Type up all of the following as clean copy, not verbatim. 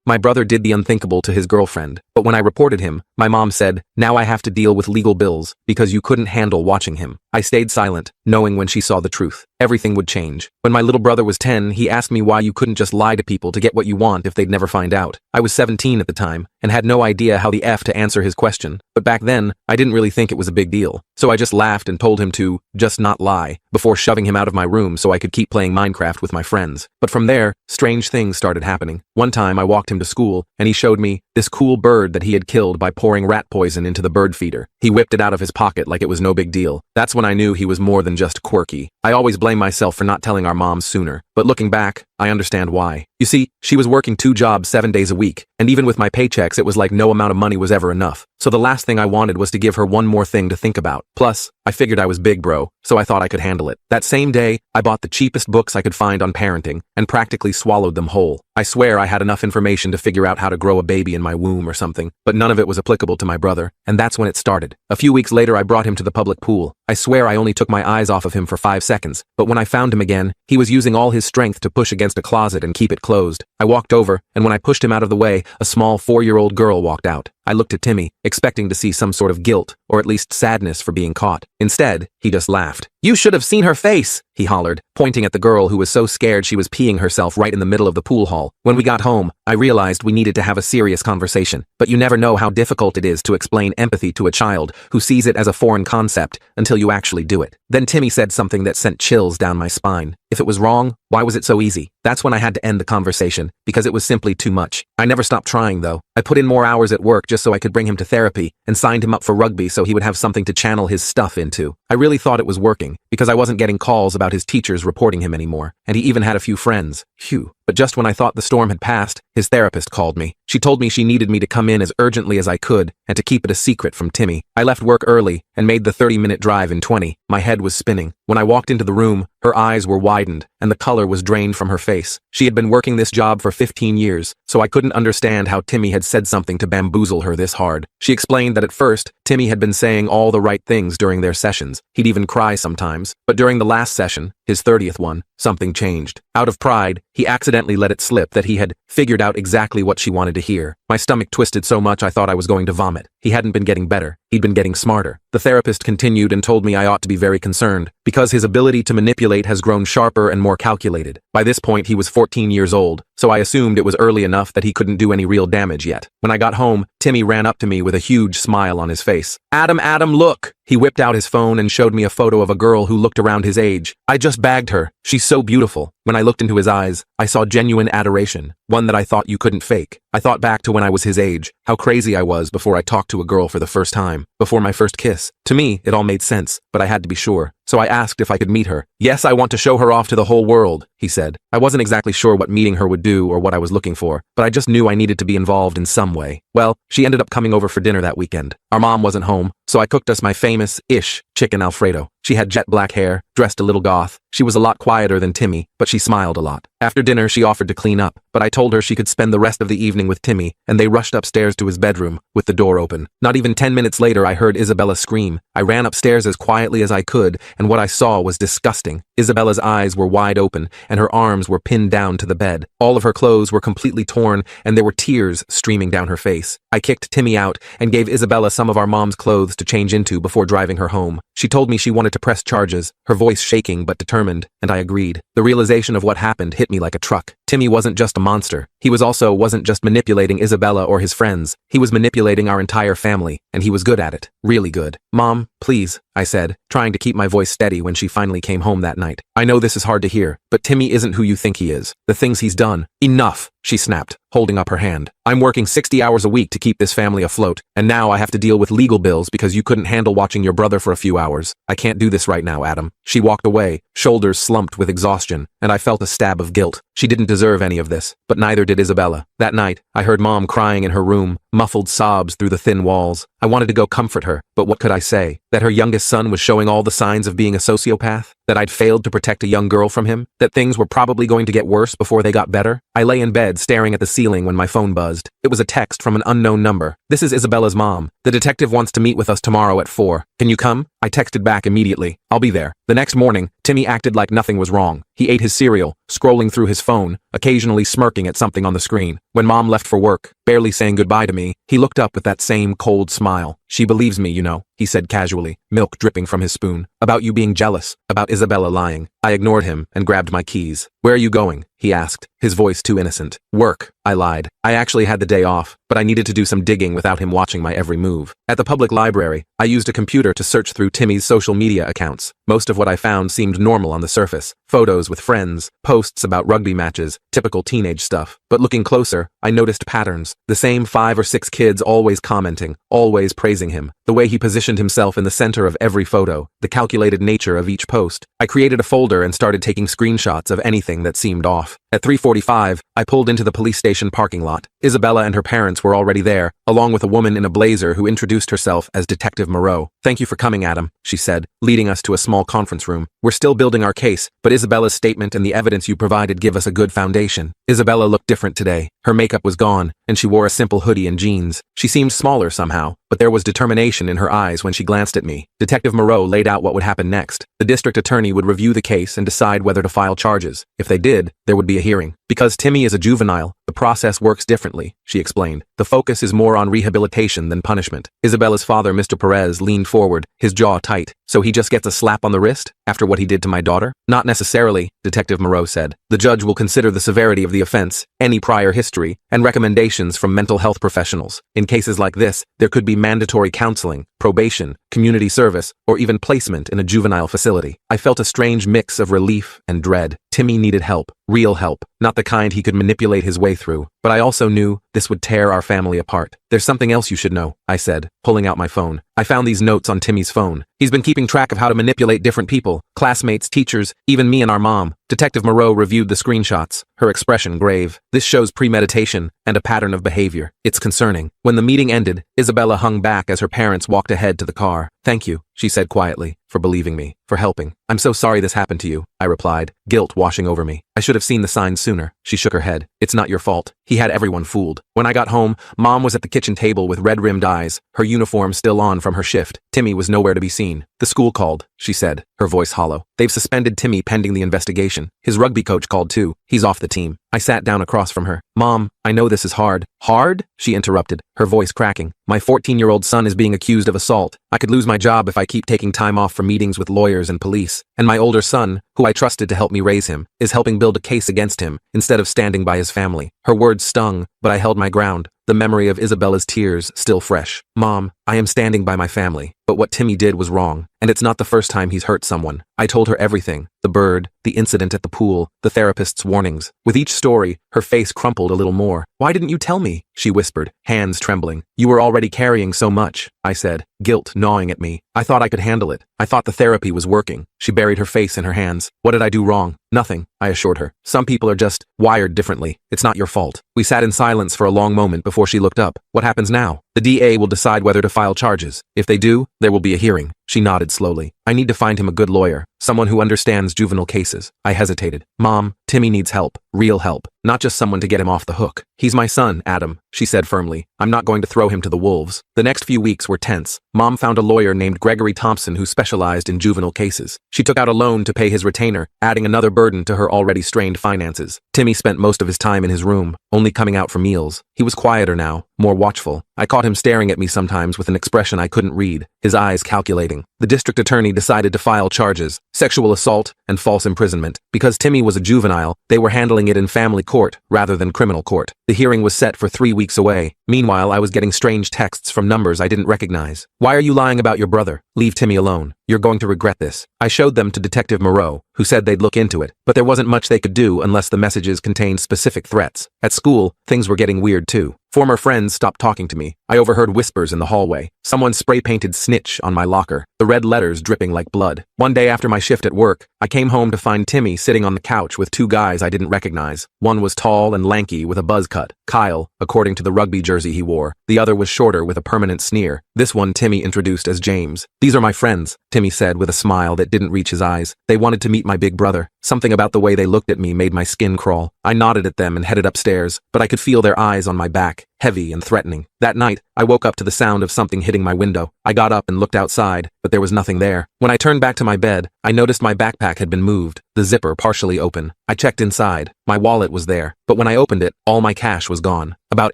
My brother did the unthinkable to his girlfriend, but when I reported him, my mom said, "Now I have to deal with legal bills because you couldn't handle watching him." I stayed silent, knowing when she saw the truth, everything would change. When my little brother was 10, he asked me why you couldn't just lie to people to get what you want if they'd never find out. I was 17 at the time, and had no idea how the F to answer his question, but back then, I didn't really think it was a big deal. So I just laughed and told him to just not lie, before shoving him out of my room so I could keep playing Minecraft with my friends. But from there, strange things started happening. One time I walked him to school, and he showed me this cool bird that he had killed by pouring rat poison into the bird feeder. He whipped it out of his pocket like it was no big deal. That's when I knew he was more than just quirky. I always blame myself for not telling our moms sooner, but looking back, I understand why. You see, she was working 2 jobs 7 days a week, and even with my paychecks it was like no amount of money was ever enough. So the last thing I wanted was to give her one more thing to think about. Plus, I figured I was big bro, so I thought I could handle it. That same day, I bought the cheapest books I could find on parenting, and practically swallowed them whole. I swear I had enough information to figure out how to grow a baby in my womb or something, but none of it was applicable to my brother, and that's when it started. A few weeks later I brought him to the public pool. I swear I only took my eyes off of him for 5 seconds, but when I found him again, he was using all his strength to push against a closet and keep it closed. I walked over, and when I pushed him out of the way, a small 4-year-old girl walked out. I looked at Timmy, expecting to see some sort of guilt, or at least sadness for being caught. Instead, he just laughed. "You should have seen her face," he hollered, pointing at the girl who was so scared she was peeing herself right in the middle of the pool hall. When we got home, I realized we needed to have a serious conversation, but you never know how difficult it is to explain empathy to a child who sees it as a foreign concept until you actually do it. Then Timmy said something that sent chills down my spine. If it was wrong, why was it so easy? That's when I had to end the conversation, because it was simply too much. I never stopped trying though. I put in more hours at work just so I could bring him to therapy, and signed him up for rugby so he would have something to channel his stuff into. I really thought it was working, because I wasn't getting calls about his teachers reporting him anymore, and he even had a few friends. Phew. But just when I thought the storm had passed, his therapist called me. She told me she needed me to come in as urgently as I could, and to keep it a secret from Timmy. I left work early, and made the 30-minute drive in 20. My head was spinning. When I walked into the room, her eyes were widened, and the color was drained from her face. She had been working this job for 15 years, so I couldn't understand how Timmy had said something to bamboozle her this hard. She explained that at first, Timmy had been saying all the right things during their sessions. He'd even cry sometimes. But during the last session, his 30th one, something changed. Out of pride, he accidentally let it slip that he had figured out exactly what she wanted to hear. My stomach twisted so much I thought I was going to vomit. He hadn't been getting better. He'd been getting smarter. The therapist continued and told me I ought to be very concerned, because his ability to manipulate has grown sharper and more calculated. By this point, he was 14 years old, so I assumed it was early enough that he couldn't do any real damage yet. When I got home, Timmy ran up to me with a huge smile on his face. Adam, look!" He whipped out his phone and showed me a photo of a girl who looked around his age. "I just bagged her. She's so beautiful." When I looked into his eyes, I saw genuine adoration, one that I thought you couldn't fake. I thought back to when I was his age, how crazy I was before I talked to a girl for the first time, before my first kiss. To me, it all made sense, but I had to be sure. So I asked if I could meet her. "Yes, I want to show her off to the whole world," he said. I wasn't exactly sure what meeting her would do or what I was looking for, but I just knew I needed to be involved in some way. Well, she ended up coming over for dinner that weekend. Our mom wasn't home, so I cooked us my famous-ish chicken Alfredo. She had jet black hair, dressed a little goth. She was a lot quieter than Timmy, but she smiled a lot. After dinner, she offered to clean up, but I told her she could spend the rest of the evening with Timmy, and they rushed upstairs to his bedroom, with the door open. Not even 10 minutes later, I heard Isabella scream. I ran upstairs as quietly as I could, and what I saw was disgusting. Isabella's eyes were wide open, and her arms were pinned down to the bed. All of her clothes were completely torn, and there were tears streaming down her face. I kicked Timmy out, and gave Isabella some of our mom's clothes to change into before driving her home. She told me she wanted to press charges, her voice shaking but determined, and I agreed. The realization of what happened hit me like a truck. Timmy wasn't just a monster. He wasn't just manipulating Isabella or his friends. He was manipulating our entire family, and he was good at it. Really good. "Mom, please," I said, trying to keep my voice steady when she finally came home that night. "I know this is hard to hear, but Timmy isn't who you think he is. The things he's done." "Enough," she snapped, holding up her hand. "I'm working 60 hours a week to keep this family afloat, and now I have to deal with legal bills because you couldn't handle watching your brother for a few hours. I can't do this right now, Adam." She walked away, shoulders slumped with exhaustion, and I felt a stab of guilt. She didn't deserve any of this, but neither did Isabella. That night, I heard Mom crying in her room, muffled sobs through the thin walls. I wanted to go comfort her, but what could I say? That her youngest son was showing all the signs of being a sociopath? That I'd failed to protect a young girl from him? That things were probably going to get worse before they got better? I lay in bed staring at the ceiling when my phone buzzed. It was a text from an unknown number. "This is Isabella's mom. The detective wants to meet with us tomorrow at 4. Can you come?" I texted back immediately. "I'll be there." The next morning, Timmy acted like nothing was wrong. He ate his cereal, scrolling through his phone, occasionally smirking at something on the screen. When Mom left for work, barely saying goodbye to me, he looked up with that same cold smile. She believes me, you know, he said casually, milk dripping from his spoon. About you being jealous, about Isabella lying. I ignored him and grabbed my keys. Where are you going? He asked, his voice too innocent. Work, I lied. I actually had the day off, but I needed to do some digging without him watching my every move. At the public library, I used a computer to search through Timmy's social media accounts. Most of what I found seemed normal on the surface. Photos with friends, posts about rugby matches, typical teenage stuff. But looking closer, I noticed patterns. The same 5 or 6 kids always commenting, always praising him. The way he positioned himself in the center of every photo, the calculated nature of each post. I created a folder and started taking screenshots of anything that seemed off. At 3:45, I pulled into the police station parking lot. Isabella and her parents were already there, along with a woman in a blazer who introduced herself as Detective Moreau. Thank you for coming, Adam, she said, leading us to a small conference room. We're still building our case, but Isabella's statement and the evidence you provided give us a good foundation. Isabella looked different today. Her makeup was gone, and she wore a simple hoodie and jeans. She seemed smaller somehow, but there was determination in her eyes when she glanced at me. Detective Moreau laid out what would happen next. The district attorney would review the case and decide whether to file charges. If they did, there would be a hearing. Because Timmy is a juvenile, the process works differently, she explained. The focus is more on rehabilitation than punishment. Isabella's father, Mr. Perez, leaned forward, his jaw tight. So he just gets a slap on the wrist after what he did to my daughter? Not necessarily, Detective Moreau said. The judge will consider the severity of the offense, any prior history, and recommendations from mental health professionals. In cases like this, there could be mandatory counseling, probation, community service, or even placement in a juvenile facility. I felt a strange mix of relief and dread. Timmy needed help, real help, not the kind he could manipulate his way through. But I also knew this would tear our family apart. There's something else you should know, I said, pulling out my phone. I found these notes on Timmy's phone. He's been keeping track of how to manipulate different people, classmates, teachers, even me and our mom. Detective Moreau reviewed the screenshots, her expression grave. This shows premeditation and a pattern of behavior. It's concerning. When the meeting ended, Isabella hung back as her parents walked ahead to the car. Thank you, she said quietly, for believing me, for helping. I'm so sorry this happened to you, I replied, guilt washing over me. I should have seen the signs sooner. She shook her head. It's not your fault. He had everyone fooled. When I got home, Mom was at the kitchen table with red-rimmed eyes, her uniform still on from her shift. Timmy was nowhere to be seen. The school called, she said, her voice hollow. They've suspended Timmy pending the investigation. His rugby coach called too. He's off the team. I sat down across from her. Mom, I know this is hard. Hard? She interrupted, her voice cracking. My 14-year-old son is being accused of assault. I could lose my job if I keep taking time off for meetings with lawyers and police. And my older son, who I trusted to help me raise him, is helping build a case against him instead of standing by his family. Her words stung, but I held my ground. The memory of Isabella's tears still fresh. Mom, I am standing by my family, but what Timmy did was wrong, and it's not the first time he's hurt someone. I told her everything, the bird, the incident at the pool, the therapist's warnings. With each story, her face crumpled a little more. Why didn't you tell me? She whispered, hands trembling. You were already carrying so much, I said, guilt gnawing at me. I thought I could handle it. I thought the therapy was working. She buried her face in her hands. What did I do wrong? Nothing, I assured her. Some people are just wired differently. It's not your fault. We sat in silence for a long moment before she looked up. What happens now? The DA will decide whether to file charges. If they do, there will be a hearing. She nodded slowly. I need to find him a good lawyer, someone who understands juvenile cases. I hesitated. Mom, Timmy needs help, real help, not just someone to get him off the hook. He's my son, Adam, she said firmly. I'm not going to throw him to the wolves. The next few weeks were tense. Mom found a lawyer named Gregory Thompson who specialized in juvenile cases. She took out a loan to pay his retainer, adding another burden to her already strained finances. Timmy spent most of his time in his room, only coming out for meals. He was quieter now, more watchful. I caught him staring at me sometimes with an expression I couldn't read, his eyes calculating. The district attorney decided to file charges, sexual assault and false imprisonment. Because Timmy was a juvenile, they were handling it in family court rather than criminal court. The hearing was set for 3 weeks away. Meanwhile, I was getting strange texts from numbers I didn't recognize. Why are you lying about your brother? Leave Timmy alone. You're going to regret this. I showed them to Detective Moreau, who said they'd look into it, but there wasn't much they could do unless the messages contained specific threats. At school, things were getting weird too. Former friends stopped talking to me. I overheard whispers in the hallway. Someone spray-painted snitch on my locker, the red letters dripping like blood. One day after my shift at work, I came home to find Timmy sitting on the couch with 2 guys I didn't recognize. One was tall and lanky with a buzz cut, Kyle, according to the rugby jersey he wore. The other was shorter with a permanent sneer. This one Timmy introduced as James. These are my friends, Timmy said with a smile that didn't reach his eyes. They wanted to meet my big brother. Something about the way they looked at me made my skin crawl. I nodded at them and headed upstairs, but I could feel their eyes on my back, heavy and threatening. That night, I woke up to the sound of something hitting my window. I got up and looked outside, but there was nothing there. When I turned back to my bed, I noticed my backpack had been moved, the zipper partially open. I checked inside. My wallet was there, but when I opened it, all my cash was gone. About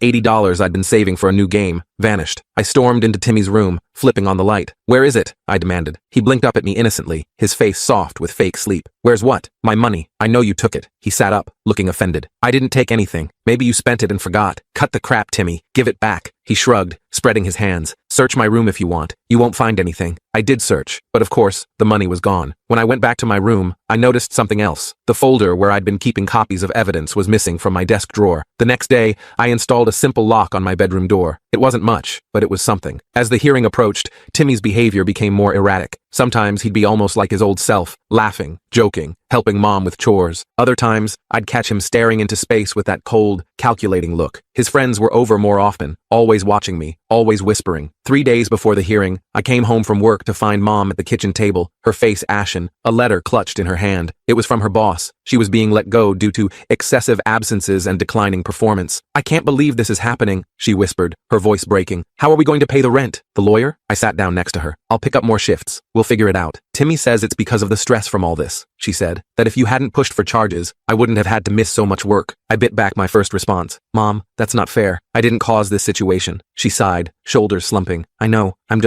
$80 I'd been saving for a new game vanished. I stormed into Timmy's room, flipping on the light. "Where is it?" I demanded. He blinked up at me innocently, his face soft with fake sleep. "Where's what?" "My money. I know you took it." He sat up, looking offended. "I didn't take anything. Maybe you spent it and forgot." "Cut the crap, Timmy. Give it back." He shrugged, spreading his hands. "Search my room if you want. You won't find anything." I did search, but of course, the money was gone. When I went back to my room, I noticed something else. The folder where I'd been keeping copies of evidence was missing from my desk drawer. The next day, I installed a simple lock on my bedroom door. It wasn't much, but it was something. As the hearing approached, Timmy's behavior became more erratic. Sometimes he'd be almost like his old self, laughing, joking, helping Mom with chores. Other times, I'd catch him staring into space with that cold, calculating look. His friends were over more often, always watching me, always whispering. 3 days before the hearing, I came home from work to find Mom at the kitchen table, her face ashen, a letter clutched in her hand. It was from her boss. She was being let go due to excessive absences and declining performance. "I can't believe this is happening," she whispered, her voice breaking. "How are we going to pay the rent?" "The lawyer?" I sat down next to her. "I'll pick up more shifts. We'll figure it out." "Timmy says it's because of the stress from all this," she said, "that if you hadn't pushed for charges, I wouldn't have had to miss so much work." I bit back my first response. "Mom, that's not fair. I didn't cause this situation." She sighed, shoulders slumping. "I know. I'm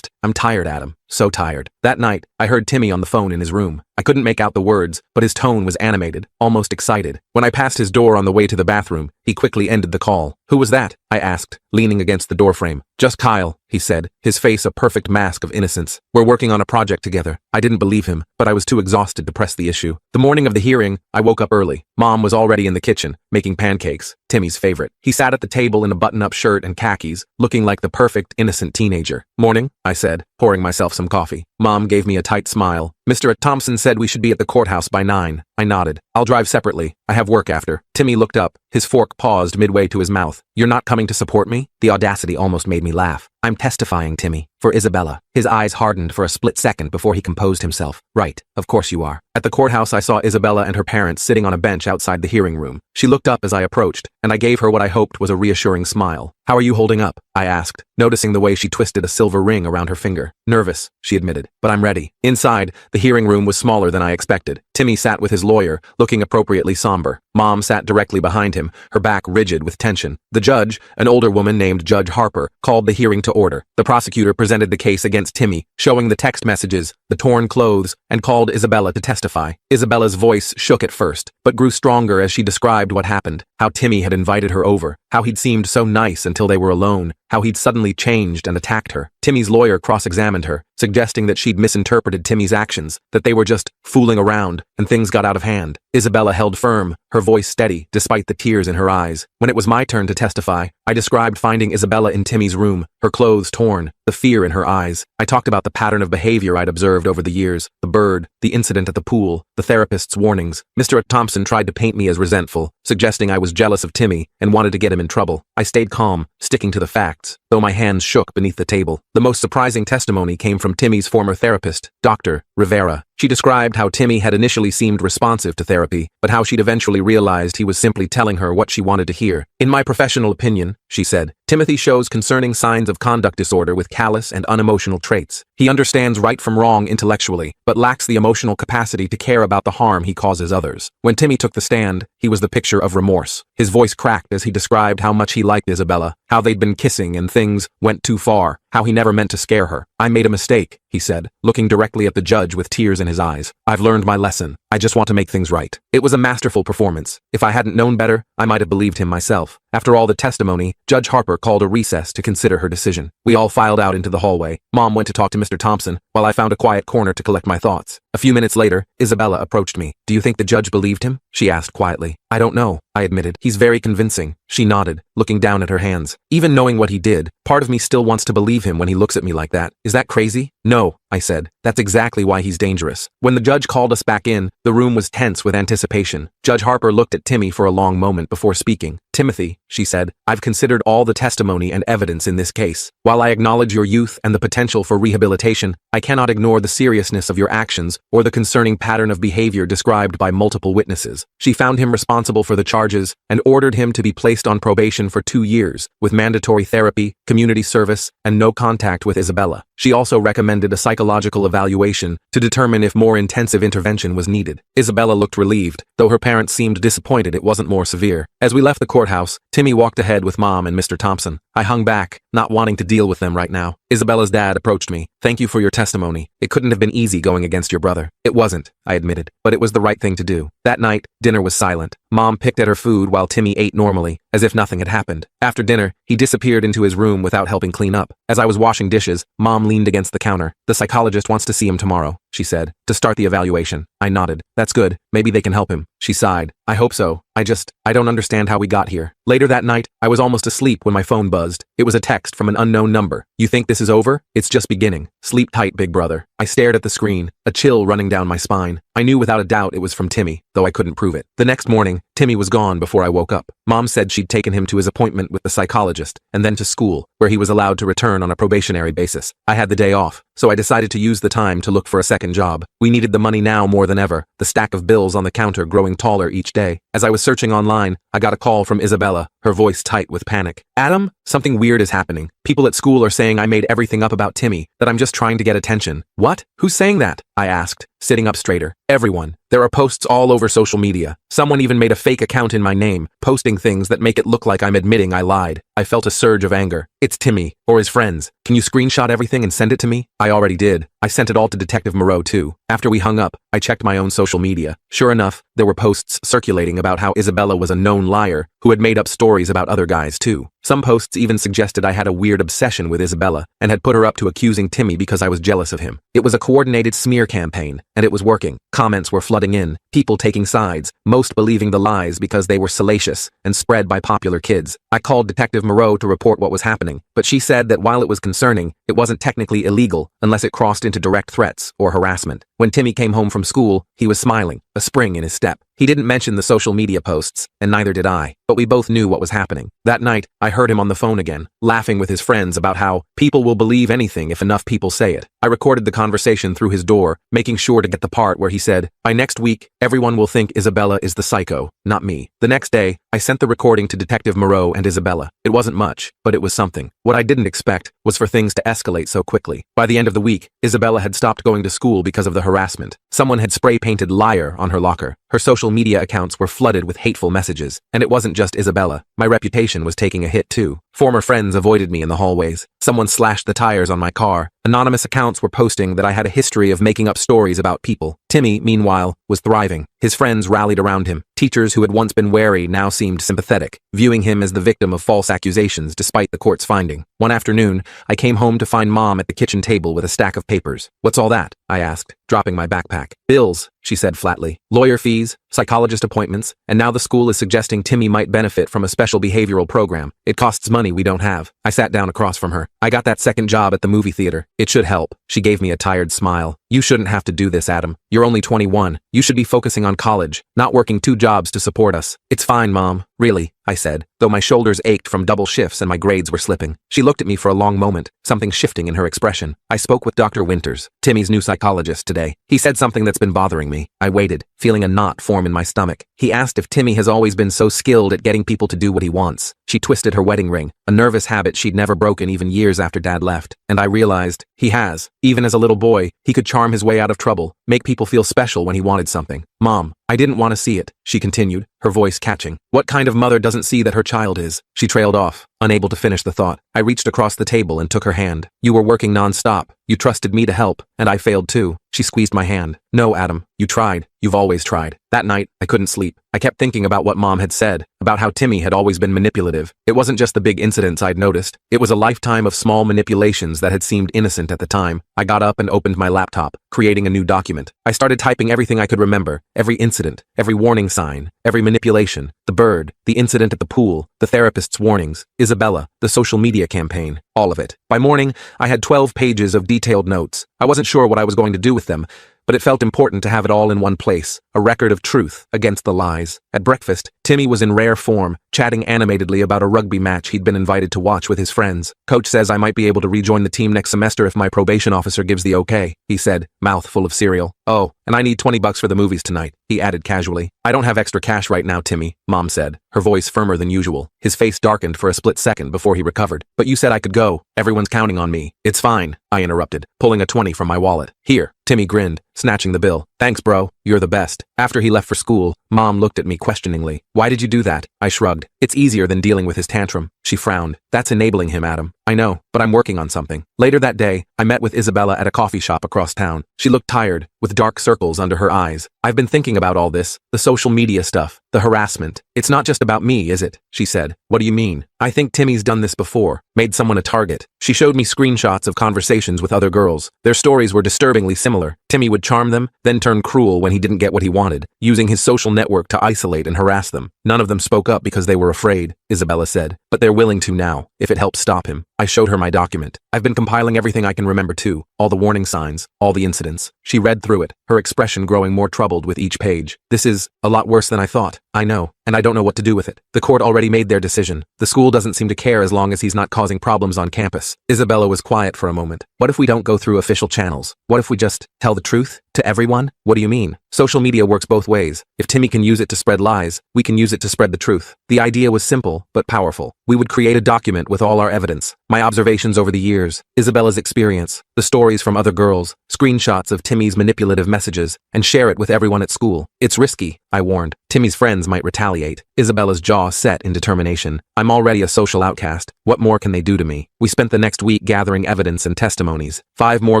tired, Adam. So tired." That night, I heard Timmy on the phone in his room. I couldn't make out the words, but his tone was animated, almost excited. When I passed his door on the way to the bathroom, he quickly ended the call. "Who was that?" I asked, leaning against the doorframe. "Just Kyle," he said, his face a perfect mask of innocence. "We're working on a project together." I didn't believe him, but I was too exhausted to press the issue. The morning of the hearing, I woke up early. Mom was already in the kitchen, making pancakes, Timmy's favorite. He sat at the table in a button-up shirt and khakis, looking like the perfect, innocent teenager. "Morning," I said, pouring myself some coffee. Mom gave me a tight smile. "Mr. Thompson said we should be at the courthouse by 9. I nodded. "I'll drive separately. I have work after." Timmy looked up. His fork paused midway to his mouth. "You're not coming to support me?" The audacity almost made me laugh. "I'm testifying, Timmy, for Isabella." His eyes hardened for a split second before he composed himself. "Right, of course you are." At the courthouse, I saw Isabella and her parents sitting on a bench outside the hearing room. She looked up as I approached, and I gave her what I hoped was a reassuring smile. "How are you holding up?" I asked, noticing the way she twisted a silver ring around her finger. "Nervous," she admitted, "but I'm ready." Inside, the hearing room was smaller than I expected. Timmy sat with his lawyer, looking appropriately somber. Mom sat directly behind him, her back rigid with tension. The judge, an older woman named Judge Harper, called the hearing to order. The prosecutor presented the case against Timmy, showing the text messages, the torn clothes, and called Isabella to testify. Isabella's voice shook at first, but grew stronger as she described what happened, how Timmy had invited her over, how he'd seemed so nice until they were alone, how he'd suddenly changed and attacked her. Timmy's lawyer cross-examined her, suggesting that she'd misinterpreted Timmy's actions, that they were just fooling around, and things got out of hand. Isabella held firm, her voice steady, despite the tears in her eyes. When it was my turn to testify, I described finding Isabella in Timmy's room, her clothes torn, the fear in her eyes. I talked about the pattern of behavior I'd observed over the years, the bird, the incident at the pool, the therapist's warnings. Mr. Thompson tried to paint me as resentful, suggesting I was jealous of Timmy and wanted to get him in trouble. I stayed calm, sticking to the facts, though my hands shook beneath the table. The most surprising testimony came from Timmy's former therapist, Dr. Rivera. She described how Timmy had initially seemed responsive to therapy, but how she'd eventually realized he was simply telling her what she wanted to hear. "In my professional opinion," she said, "Timothy shows concerning signs of conduct disorder with callous and unemotional traits. He understands right from wrong intellectually, but lacks the emotional capacity to care about the harm he causes others." When Timmy took the stand, he was the picture of remorse. His voice cracked as he described how much he liked Isabella, how they'd been kissing and things went too far, how he never meant to scare her. "I made a mistake," he said, looking directly at the judge with tears in his eyes. "I've learned my lesson. I just want to make things right." It was a masterful performance. If I hadn't known better, I might have believed him myself. After all the testimony, Judge Harper called a recess to consider her decision. We all filed out into the hallway. Mom went to talk to Mr. Thompson, while I found a quiet corner to collect my thoughts. A few minutes later, Isabella approached me. "Do you think the judge believed him?" she asked quietly. "I don't know," I admitted. "He's very convincing." She nodded, looking down at her hands. "Even knowing what he did, part of me still wants to believe him when he looks at me like that. Is that crazy?" No, I said. That's exactly why he's dangerous. When the judge called us back in, the room was tense with anticipation. Judge Harper looked at Timmy for a long moment before speaking. Timothy, she said, I've considered all the testimony and evidence in this case. While I acknowledge your youth and the potential for rehabilitation, I cannot ignore the seriousness of your actions or the concerning pattern of behavior described by multiple witnesses. She found him responsible for the charges and ordered him to be placed on probation for 2 years, with mandatory therapy, community service, and no contact with Isabella. She also recommended a psychological evaluation to determine if more intensive intervention was needed. Isabella looked relieved, though her parents seemed disappointed it wasn't more severe. As we left the courthouse, Timmy walked ahead with Mom and Mr. Thompson. I hung back, not wanting to deal with them right now. Isabella's dad approached me. Thank you for your testimony. It couldn't have been easy going against your brother. It wasn't, I admitted, but it was the right thing to do. That night, dinner was silent. Mom picked at her food while Timmy ate normally, as if nothing had happened. After dinner, he disappeared into his room without helping clean up. As I was washing dishes, Mom leaned against the counter. The psychologist wants to see him tomorrow, she said, to start the evaluation. I nodded. That's good. Maybe they can help him. She sighed. I hope so. I don't understand how we got here. Later that night, I was almost asleep when my phone buzzed. It was a text from an unknown number. You think this is over? It's just beginning. Sleep tight, big brother. I stared at the screen, a chill running down my spine. I knew without a doubt it was from Timmy, though I couldn't prove it. The next morning, Timmy was gone before I woke up. Mom said she'd taken him to his appointment with the psychologist, and then to school, where he was allowed to return on a probationary basis. I had the day off, so I decided to use the time to look for a second job. We needed the money now more than ever, the stack of bills on the counter growing taller each day. As I was searching online, I got a call from Isabella, her voice tight with panic. Adam, something weird is happening. People at school are saying I made everything up about Timmy, that I'm just trying to get attention. What? Who's saying that? I asked, sitting up straighter. Everyone. There are posts all over social media. Someone even made a fake account in my name, posting things that make it look like I'm admitting I lied. I felt a surge of anger. It's Timmy, or his friends. Can you screenshot everything and send it to me? I already did. I sent it all to Detective Moreau too. After we hung up, I checked my own social media. Sure enough, there were posts circulating about how Isabella was a known liar who had made up stories about other guys too. Some posts even suggested I had a weird obsession with Isabella and had put her up to accusing Timmy because I was jealous of him. It was a coordinated smear campaign, and it was working. Comments were flooding in, people taking sides, most believing the lies because they were salacious and spread by popular kids. I called Detective Moreau to report what was happening, but she said that while it was concerning, it wasn't technically illegal unless it crossed into direct threats or harassment. When Timmy came home from school, he was smiling, a spring in his step. He didn't mention the social media posts, and neither did I, but we both knew what was happening. That night, I heard him on the phone again, laughing with his friends about how people will believe anything if enough people say it. I recorded the conversation through his door, making sure to get the part where he said, by next week, everyone will think Isabella is the psycho, not me. The next day, I sent the recording to Detective Moreau and Isabella. It wasn't much, but it was something. What I didn't expect was for things to escalate so quickly. By the end of the week, Isabella had stopped going to school because of the harassment. Someone had spray-painted liar on her locker. Her social media accounts were flooded with hateful messages. And it wasn't just Isabella. My reputation was taking a hit too. Former friends avoided me in the hallways. Someone slashed the tires on my car. Anonymous accounts were posting that I had a history of making up stories about people. Timmy, meanwhile, was thriving. His friends rallied around him. Teachers who had once been wary now seemed sympathetic, viewing him as the victim of false accusations despite the court's finding. One afternoon, I came home to find Mom at the kitchen table with a stack of papers. What's all that? I asked, dropping my backpack. Bills, she said flatly. Lawyer fees, psychologist appointments, and now the school is suggesting Timmy might benefit from a special behavioral program. It costs money we don't have. I sat down across from her. I got that second job at the movie theater. It should help. She gave me a tired smile. You shouldn't have to do this, Adam. You're only 21. You should be focusing on college, not working 2 jobs to support us. It's fine, Mom. Really, I said, though my shoulders ached from double shifts and my grades were slipping. She looked at me for a long moment, something shifting in her expression. I spoke with Dr. Winters, Timmy's new psychologist, today. He said something that's been bothering me. I waited, feeling a knot form in my stomach. He asked if Timmy has always been so skilled at getting people to do what he wants. She twisted her wedding ring, a nervous habit she'd never broken even years after Dad left. And I realized, he has. Even as a little boy, he could charm his way out of trouble, make people feel special when he wanted something. Mom, I didn't want to see it, she continued, her voice catching. What kind of mother doesn't see that her child is? She trailed off, unable to finish the thought. I reached across the table and took her hand. You were working non-stop. You trusted me to help, and I failed too. She squeezed my hand. No, Adam, you tried. You've always tried. That night, I couldn't sleep. I kept thinking about what Mom had said, about how Timmy had always been manipulative. It wasn't just the big incidents I'd noticed. It was a lifetime of small manipulations that had seemed innocent at the time. I got up and opened my laptop, creating a new document. I started typing everything I could remember, every incident, every warning sign, every manipulation, the bird, the incident at the pool, the therapist's warnings, Isabel Isabella, the social media campaign, all of it. By morning, I had 12 pages of detailed notes. I wasn't sure what I was going to do with them, but it felt important to have it all in one place, a record of truth against the lies. At breakfast, Timmy was in rare form, chatting animatedly about a rugby match he'd been invited to watch with his friends. Coach says I might be able to rejoin the team next semester if my probation officer gives the okay, he said, mouth full of cereal. Oh, and I need $20 for the movies tonight, he added casually. I don't have extra cash right now, Timmy, Mom said, her voice firmer than usual. His face darkened for a split second before he recovered. But you said I could go. Everyone's counting on me. It's fine, I interrupted, pulling a 20 from my wallet. Here, Timmy grinned, snatching the bill. Thanks, bro. You're the best. After he left for school, Mom looked at me questioningly. Why did you do that? I shrugged. It's easier than dealing with his tantrum. She frowned. That's enabling him, Adam. I know, but I'm working on something. Later that day, I met with Isabella at a coffee shop across town. She looked tired, with dark circles under her eyes. I've been thinking about all this, the social media stuff, the harassment. It's not just about me, is it? She said. What do you mean? I think Timmy's done this before, made someone a target. She showed me screenshots of conversations with other girls. Their stories were disturbingly similar. Timmy would charm them, then turn cruel when he didn't get what he wanted, using his social network to isolate and harass them. None of them spoke up because they were afraid, Isabella said, but they're willing to now, if it helps stop him. I showed her my document. I've been compiling everything I can remember too, all the warning signs, all the incidents. She read through it, her expression growing more troubled with each page. This is a lot worse than I thought. I know, and I don't know what to do with it. The court already made their decision. The school doesn't seem to care as long as he's not causing problems on campus. Isabella was quiet for a moment. What if we don't go through official channels? What if we just tell the truth? To everyone? What do you mean? Social media works both ways. If Timmy can use it to spread lies, we can use it to spread the truth. The idea was simple, but powerful. We would create a document with all our evidence, my observations over the years, Isabella's experience, the stories from other girls, screenshots of Timmy's manipulative messages, and share it with everyone at school. It's risky, I warned. Timmy's friends might retaliate. Isabella's jaw set in determination. I'm already a social outcast. What more can they do to me? We spent the next week gathering evidence and testimonies. 5 more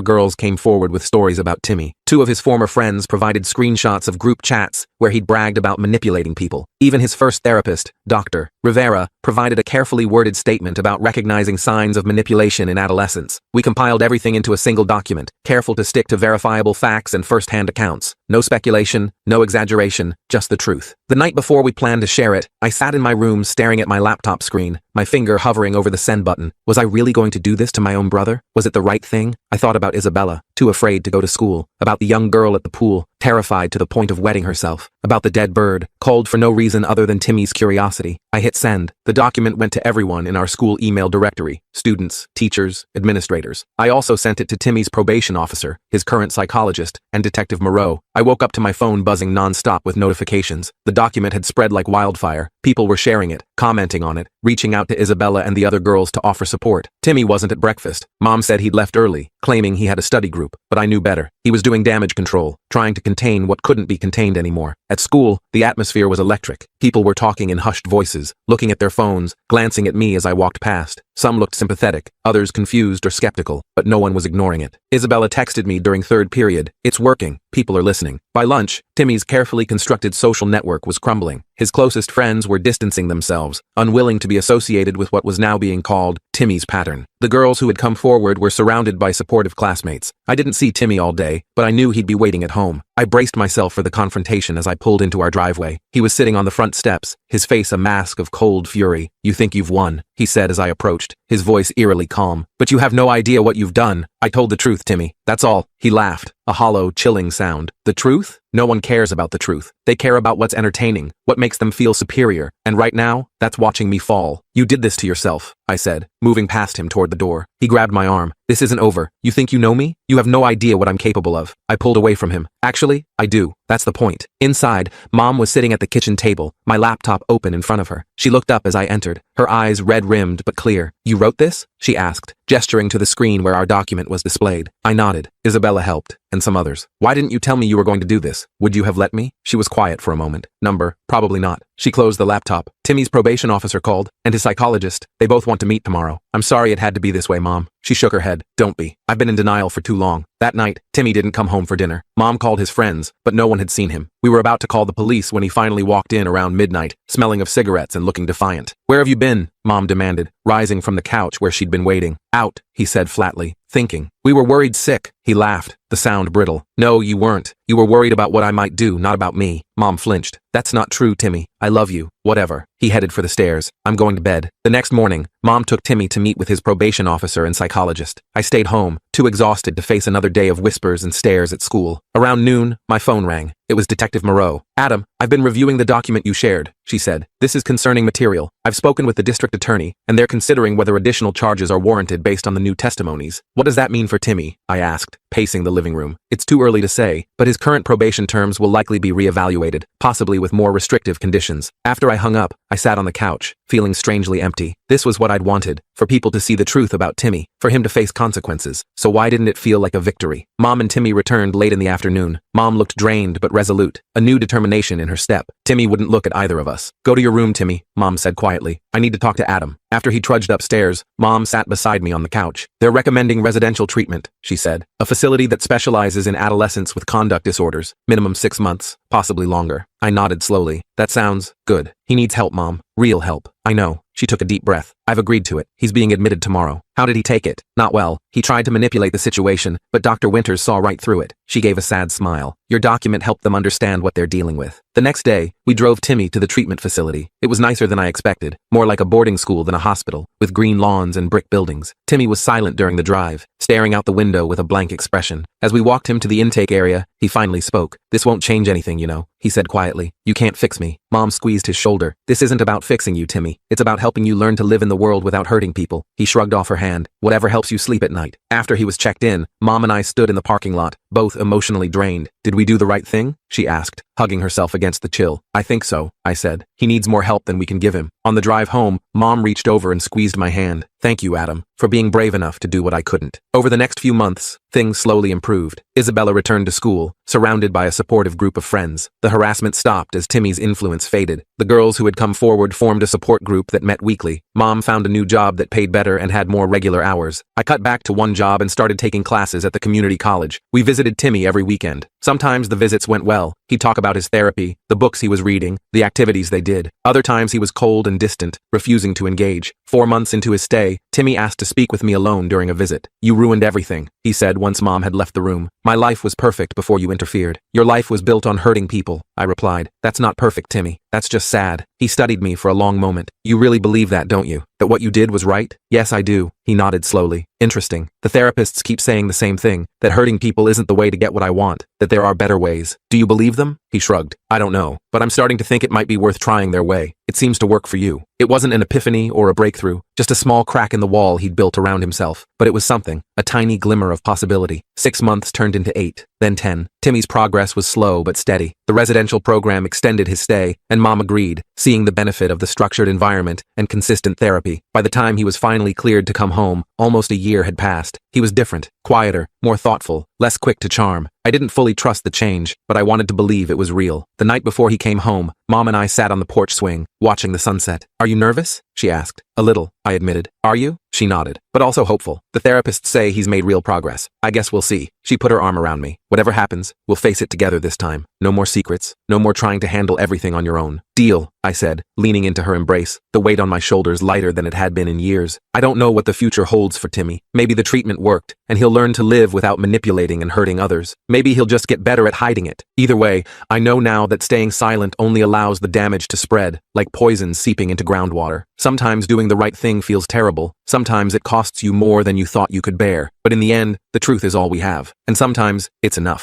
girls came forward with stories about Timmy. 2 of his former friends provided screenshots of group chats where he'd bragged about manipulating people. Even his first therapist, Dr. Rivera, provided a carefully worded statement about recognizing signs of manipulation in adolescence. We compiled everything into a single document, careful to stick to verifiable facts and first-hand accounts. No speculation, no exaggeration, just the truth. The night before we planned to share it, I sat in my room staring at my laptop screen, my finger hovering over the send button. Was I really going to do this to my own brother? Was it the right thing? I thought about Isabella, too afraid to go to school, about the young girl at the pool, terrified to the point of wetting herself, about the dead bird, called for no reason other than Timmy's curiosity. I hit send. The document went to everyone in our school email directory, students, teachers, administrators. I also sent it to Timmy's probation officer, his current psychologist, and Detective Moreau. I woke up to my phone buzzing nonstop with notifications. The document had spread like wildfire. People were sharing it, commenting on it, reaching out to Isabella and the other girls to offer support. Timmy wasn't at breakfast. Mom said he'd left early, claiming he had a study group, but I knew better. He was doing damage control, trying to contain what couldn't be contained anymore. At school, the atmosphere was electric. People were talking in hushed voices, looking at their phones, glancing at me as I walked past. Some looked sympathetic, others confused or skeptical, but no one was ignoring it. Isabella texted me during third period. It's working. People are listening. By lunch, Timmy's carefully constructed social network was crumbling. His closest friends were distancing themselves, unwilling to be associated with what was now being called Timmy's pattern. The girls who had come forward were surrounded by supportive classmates. I didn't see Timmy all day, but I knew he'd be waiting at home. I braced myself for the confrontation as I pulled into our driveway. He was sitting on the front steps, his face a mask of cold fury. You think you've won, he said as I approached, his voice eerily calm. But you have no idea what you've done. I told the truth, Timmy. That's all. He laughed, a hollow, chilling sound. The truth? No one cares about the truth. They care about what's entertaining, what makes them feel superior. And right now, that's watching me fall. You did this to yourself, I said, moving past him toward the door. He grabbed my arm. This isn't over. You think you know me? You have no idea what I'm capable of. I pulled away from him. Actually, I do. That's the point. Inside, Mom was sitting at the kitchen table, my laptop open in front of her. She looked up as I entered, her eyes red-rimmed but clear. You wrote this? She asked, gesturing to the screen where our document was displayed. I nodded. Isabella helped, and some others. Why didn't you tell me you were going to do this? Would you have let me? She was quiet for a moment. Number, probably not. She closed the laptop. Timmy's probation officer called, and his psychologist. They both want to meet tomorrow. I'm sorry it had to be this way, Mom. She shook her head. Don't be. I've been in denial for too long. That night, Timmy didn't come home for dinner. Mom called his friends, but no one had seen him. We were about to call the police when he finally walked in around midnight, smelling of cigarettes and looking defiant. Where have you been? Mom demanded, rising from the couch where she'd been waiting. Out, he said flatly. thinking. We were worried sick. He laughed, the sound brittle. No, you weren't. You were worried about what I might do, not about me. Mom flinched. That's not true, Timmy. I love you. Whatever. He headed for the stairs. I'm going to bed. The next morning, Mom took Timmy to meet with his probation officer and psychologist. I stayed home, too exhausted to face another day of whispers and stares at school. Around noon, my phone rang. It was Detective Moreau. Adam, I've been reviewing the document you shared, she said. This is concerning material. I've spoken with the district attorney, and they're considering whether additional charges are warranted based on the new testimonies. What does that mean for Timmy? I asked, pacing the living room. It's too early to say, but his current probation terms will likely be reevaluated, possibly with more restrictive conditions. After I hung up, I sat on the couch, feeling strangely empty. This was what I'd wanted, for people to see the truth about Timmy, for him to face consequences. So why didn't it feel like a victory? Mom and Timmy returned late in the afternoon. Mom looked drained but resolute, a new determination in her step. Timmy wouldn't look at either of us. Go to your room, Timmy, Mom said quietly. I need to talk to Adam. After he trudged upstairs, Mom sat beside me on the couch. They're recommending residential treatment, she said. A facility that specializes in adolescents with conduct disorders. Minimum 6 months, possibly longer. I nodded slowly. That sounds good. He needs help, Mom. Real help. I know. She took a deep breath. I've agreed to it. He's being admitted tomorrow. How did he take it? Not well. He tried to manipulate the situation, but Dr. Winters saw right through it. She gave a sad smile. Your document helped them understand what they're dealing with. The next day, we drove Timmy to the treatment facility. It was nicer than I expected, more like a boarding school than a hospital, with green lawns and brick buildings. Timmy was silent during the drive, staring out the window with a blank expression. As we walked him to the intake area, he finally spoke. This won't change anything, you know, he said quietly. You can't fix me. Mom squeezed his shoulder. This isn't about fixing you, Timmy. It's about helping you learn to live in the world without hurting people. He shrugged off her hand. Whatever helps you sleep at night. After he was checked in, Mom and I stood in the parking lot, both emotionally drained. Did we do the right thing? She asked, hugging herself against the chill. I think so, I said. He needs more help than we can give him. On the drive home, Mom reached over and squeezed my hand. Thank you, Adam, for being brave enough to do what I couldn't. Over the next few months, things slowly improved. Isabella returned to school, surrounded by a supportive group of friends. The harassment stopped as Timmy's influence faded. The girls who had come forward formed a support group that met weekly. Mom found a new job that paid better and had more regular hours. I cut back to one job and started taking classes at the community college. We visited Timmy every weekend. Sometimes the visits went well. He'd talk about his therapy, the books he was reading, the activities they did. Other times he was cold and distant, refusing to engage. 4 months into his stay, Timmy asked to speak with me alone during a visit. You ruined everything, he said once Mom had left the room. My life was perfect before you interfered. Your life was built on hurting people, I replied. That's not perfect, Timmy. That's just sad. He studied me for a long moment. You really believe that, don't you? That what you did was right? Yes, I do. He nodded slowly. Interesting. The therapists keep saying the same thing, that hurting people isn't the way to get what I want, that there are better ways. Do you believe them? He shrugged. I don't know, but I'm starting to think it might be worth trying their way. It seems to work for you. It wasn't an epiphany or a breakthrough, just a small crack in the wall he'd built around himself. But it was something, a tiny glimmer of possibility. 6 months turned into 8, then 10. Timmy's progress was slow but steady. The residential program extended his stay, and Mom agreed, seeing the benefit of the structured environment and consistent therapy. By the time he was finally cleared to come home, almost a year had passed. He was different, quieter, more thoughtful, less quick to charm. I didn't fully trust the change, but I wanted to believe it was real. The night before he came home, Mom and I sat on the porch swing, watching the sunset. Are you nervous? She asked. A little, I admitted. Are you? She nodded, but also hopeful. The therapists say he's made real progress. I guess we'll see. She put her arm around me. Whatever happens, we'll face it together this time. No more secrets. No more trying to handle everything on your own. Deal, I said, leaning into her embrace, the weight on my shoulders lighter than it had been in years. I don't know what the future holds for Timmy. Maybe the treatment worked, and he'll learn to live without manipulating and hurting others. Maybe he'll just get better at hiding it. Either way, I know now that staying silent only allows the damage to spread, like poison seeping into groundwater. Sometimes doing the right thing feels terrible. Sometimes it costs you more than you thought you could bear. But in the end, the truth is all we have. And sometimes, it's enough.